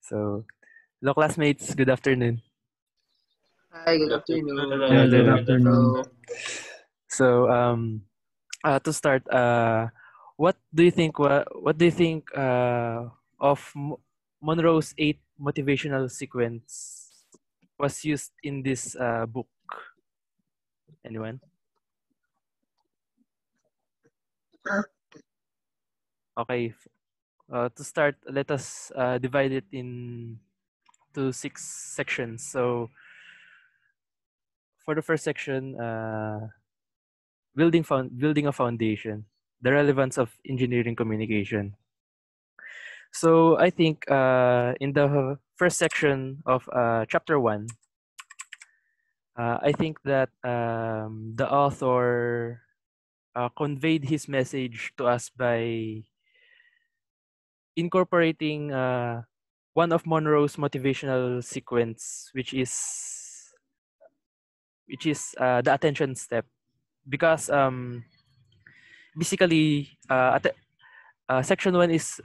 So, hello classmates, good afternoon. Hi, good afternoon. Good afternoon. So, to start, what do you think? What do you think of Monroe's 8 motivational sequence was used in this book? Anyone? Okay. To start, let us divide it into 6 sections. So, for the first section, building a foundation, the relevance of engineering communication. So I think in the first section of chapter 1, I think that the author conveyed his message to us by incorporating one of Monroe's motivational sequence, which is the attention step, because basically section 1 is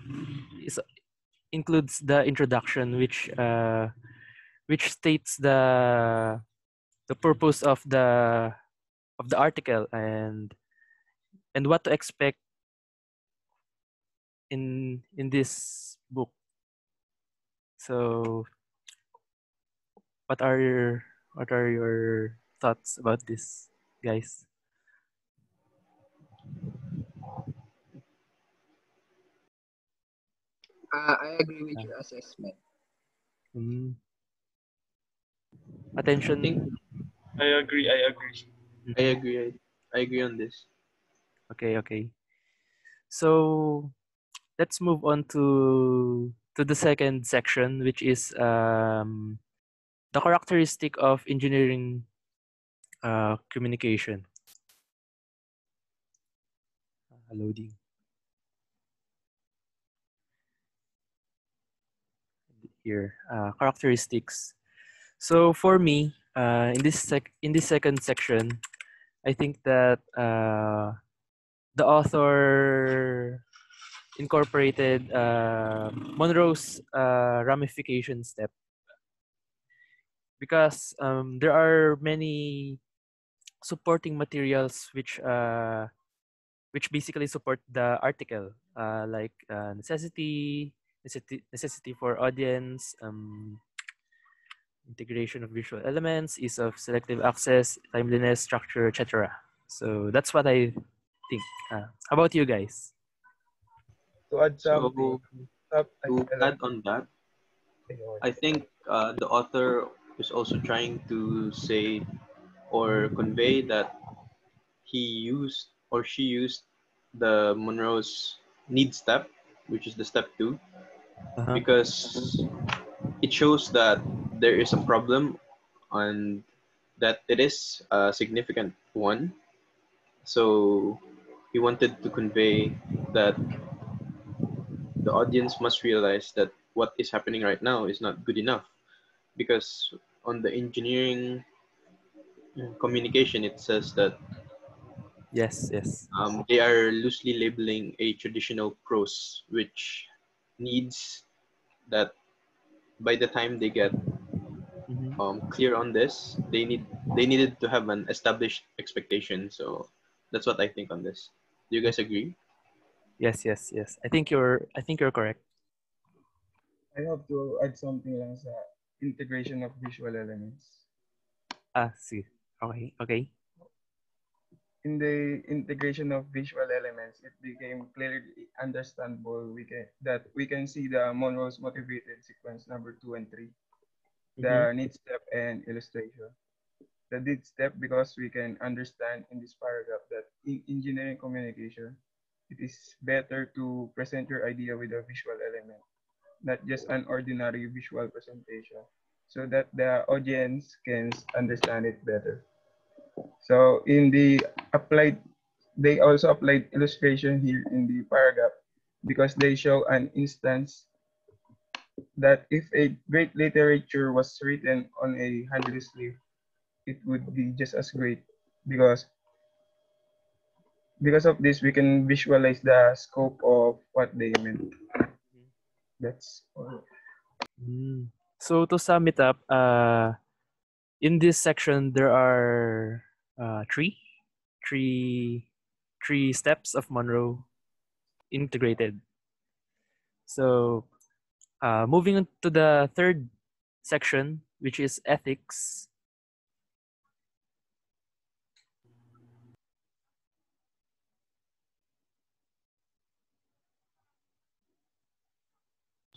includes the introduction, which states the purpose of the article and what to expect in this book. So what are your thoughts about this, guys? I agree with your assessment. Attention. I agree. I agree on this. Okay. So let's move on to the second section, which is the characteristic of engineering communication. Loading. Here, characteristics. So for me, in this second section, I think that the author incorporated Monroe's ramification step, because there are many supporting materials which basically support the article, like necessity for audience, integration of visual elements, ease of selective access, timeliness, structure, etc. So that's what I think. How about you guys? To add something, to add on that, I think the author is also trying to say or convey that he used or she used the Monroes Need step, which is the step 2, because it shows that there is a problem and that it is a significant one. So he wanted to convey that the audience must realize that what is happening right now is not good enough, because on the engineering communication it says that Yes. they are loosely labeling a traditional prose, which needs that by the time they get clear on this, they needed to have an established expectation. So that's what I think on this. Do you guys agree? Yes. I think you're correct. I have to add something lang sa integration of visual elements. See. Okay. In the integration of visual elements, it became clearly understandable that we can see the Monroe's motivated sequence number 2 and 3, the need step and illustration. The need step, because we can understand in this paragraph that in engineering communication, it is better to present your idea with a visual element, not just an ordinary visual presentation, so that the audience can understand it better. So in the applied, they also applied illustration here in the paragraph, because they show an instance that if a great literature was written on a handless leaf, it would be just as great, because of this we can visualize the scope of what they meant. That's all. So to sum it up, in this section there are three steps of Monroe integrated. So moving on to the third section, which is ethics.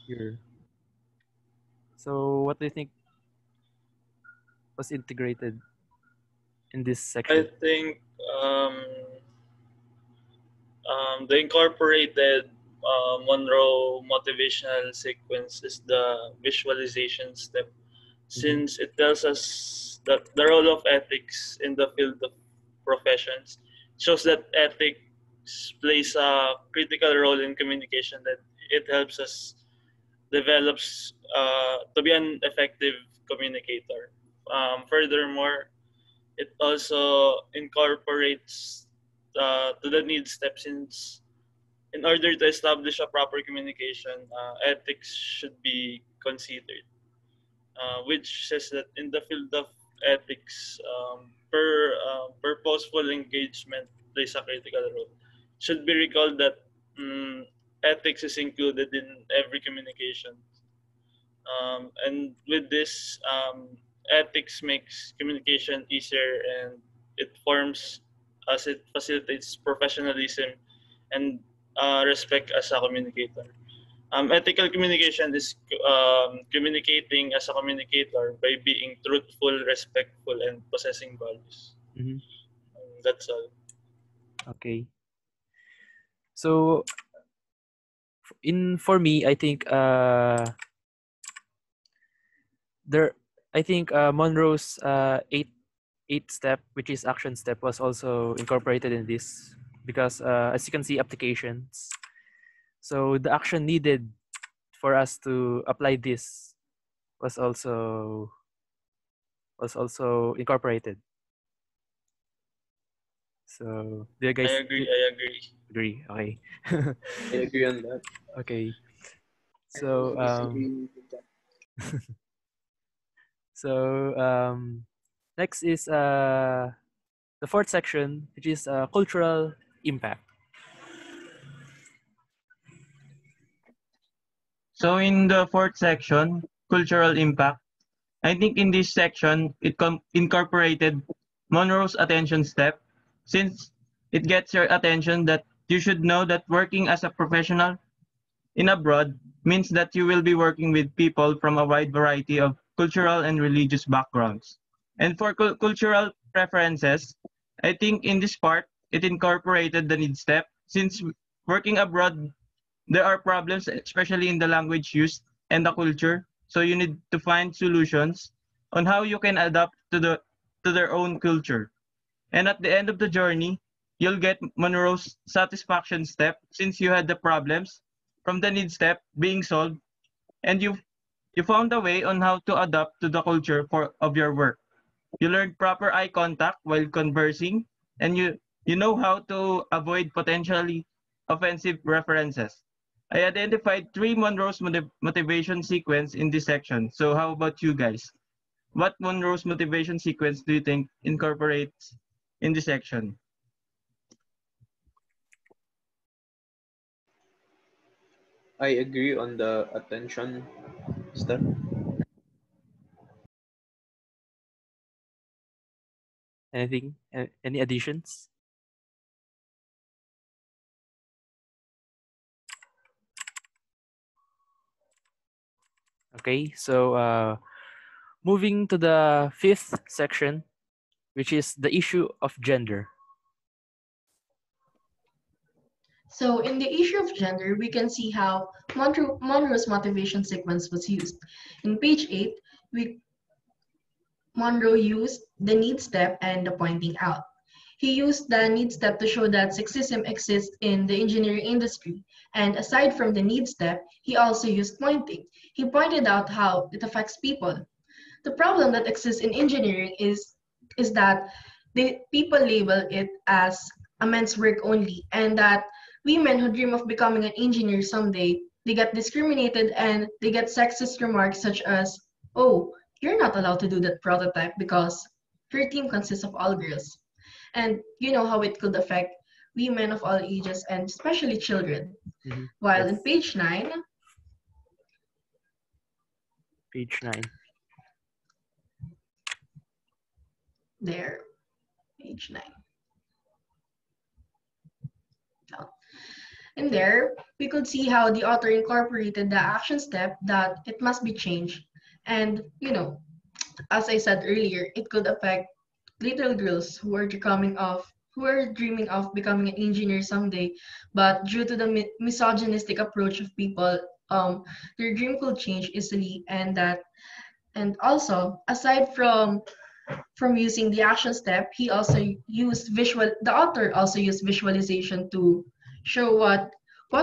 Here. So what do you think was integrated in this section? I think the incorporated Monroe motivational sequence is the visualization step, since it tells us that the role of ethics in the field of professions shows that ethics plays a critical role in communication, that it helps us develops to be an effective communicator. Furthermore, it also incorporates to the need step, since in order to establish a proper communication, ethics should be considered, which says that in the field of ethics, purposeful engagement plays a critical role. Should be recalled that ethics is included in every communication. And with this, ethics makes communication easier, and it forms as it facilitates professionalism and respect as a communicator. Ethical communication is communicating as a communicator by being truthful, respectful, and possessing values. That's all. Okay. So for me, I think Monroe's eight step, which is action step, was also incorporated in this, because as you can see, applications. So the action needed for us to apply this was also incorporated. So do you guys I agree. agree? Okay. I agree on that. Okay. So next is the fourth section, which is cultural impact. So in the fourth section, cultural impact, I think in this section, it incorporated Monroe's attention step, since it gets your attention that you should know that working as a professional in abroad means that you will be working with people from a wide variety of cultural and religious backgrounds. And for cultural preferences, I think in this part, it incorporated the need step, since working abroad, there are problems, especially in the language used and the culture. So you need to find solutions on how you can adapt to their own culture. And at the end of the journey, you'll get Monroe's satisfaction step, since you had the problems from the need step being solved, and you found a way on how to adapt to the culture of your work. You learned proper eye contact while conversing, and you know how to avoid potentially offensive references. I identified 3 Monroe's motivation sequence in this section. So how about you guys? What Monroe's motivation sequence do you think incorporates in this section? I agree on the attention step. Anything? Any additions? Okay, so moving to the fifth section, which is the issue of gender. So in the issue of gender, we can see how Monroe's motivation sequence was used. In page 8, Monroe used the need step and the pointing out. He used the need step to show that sexism exists in the engineering industry. And aside from the need step, he also used pointing. He pointed out how it affects people. The problem that exists in engineering is that the people label it as a men's work only, and that women who dream of becoming an engineer someday they get discriminated and they get sexist remarks such as, "Oh, you're not allowed to do that prototype because your team consists of all girls." And you know how it could affect women of all ages and especially children. While Yes. in page 9, Page 9. there, page 9. In there, we could see how the author incorporated the action step that it must be changed. And, you know, as I said earlier, it could affect little girls who are dreaming of becoming an engineer someday, but due to the misogynistic approach of people, their dream could change easily, and also aside from using the action step, he also used the author also used visualization to show what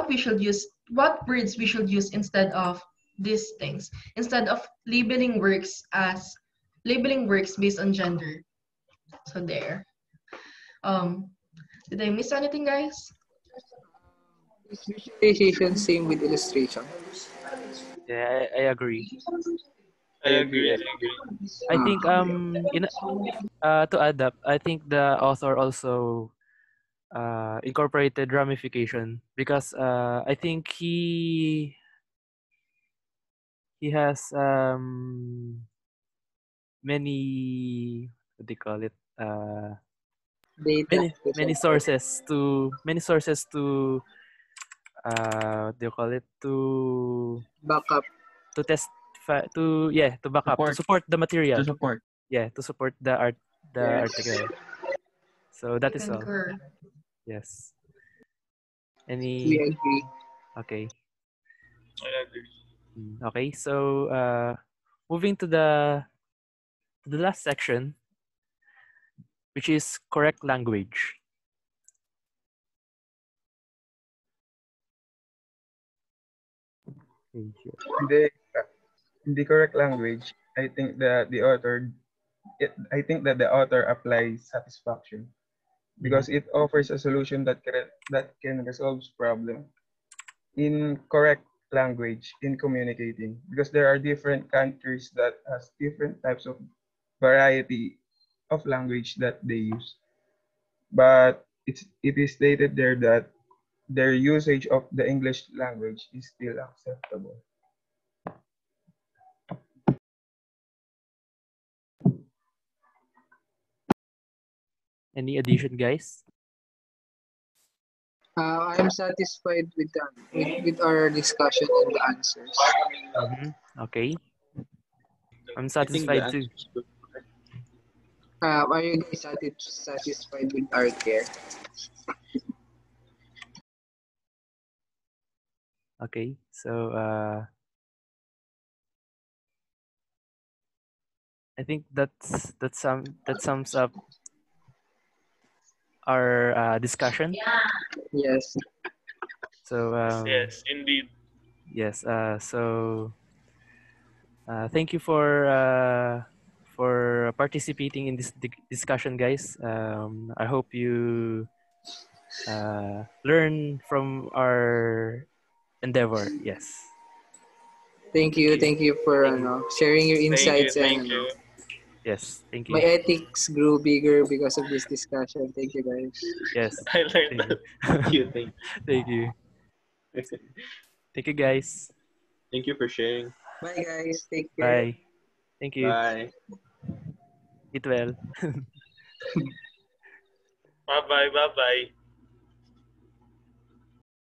we should use, what words we should use instead of these things, instead of labeling works based on gender. So there. Um, did I miss anything, guys? Is visualization same with illustration? Yeah, I agree. I agree. I think to add up, I think the author also incorporated ramification because I think he has many, what do you call it, Data. many sources to what do you call it, Backup. to test to back up, to support the material, to support the Yes. article. So that is all. Concur. Yes. We Any? agree. Okay. I agree. Okay. So moving to the last section, which is correct language. In the correct language, I think that the author applies satisfaction because it offers a solution that can resolve problem in correct language in communicating, because there are different countries that has different types of variety of language that they use, but it is stated there that their usage of the English language is still acceptable. Any addition, guys? I'm satisfied with with our discussion and the answers. Okay. I'm I think the satisfied too. answers were correct. Are you guys satisfied with our care? Okay. So I think that sums up our discussion. Yes. So Yes, indeed. yes. So thank you for participating in this discussion, guys. I hope you learn from our endeavor. Yes. Thank you for sharing your insights Thank and you. Yes. Thank my you. ethics grew bigger because of this discussion. Thank you, guys. Yes. I learned Thank that. you. Thank you. Thank you. Thank you, guys. Thank you for sharing. Bye, guys. Take care. Bye. Thank you. Bye. Eat well. Bye bye.